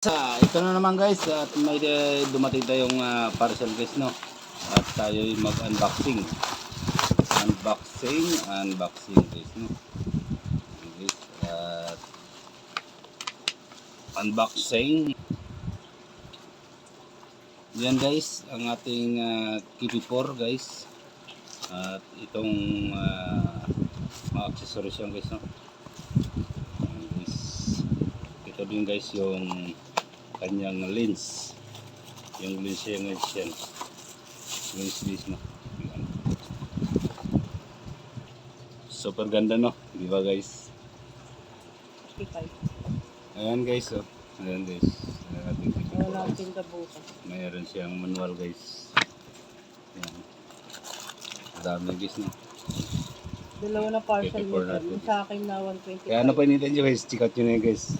Ito na naman guys at may dumating tayong parcel guys, no, at tayo mag-unboxing guys, no. Guys, at unboxing yan guys ang ating KP4 guys, at itong mga accessories yan guys, no. Guys, ito din guys yung kanyang lens, yung lens yan, lens no. Super ganda, no, di ba guys? Ayan guys, oh. Ayan guys, mayroon siyang manual guys. Ayan, dami guys, no. Dalawa na parcel nito. Sa akin na 120. Kaya ano pa nito guys, check out nyo na yun guys.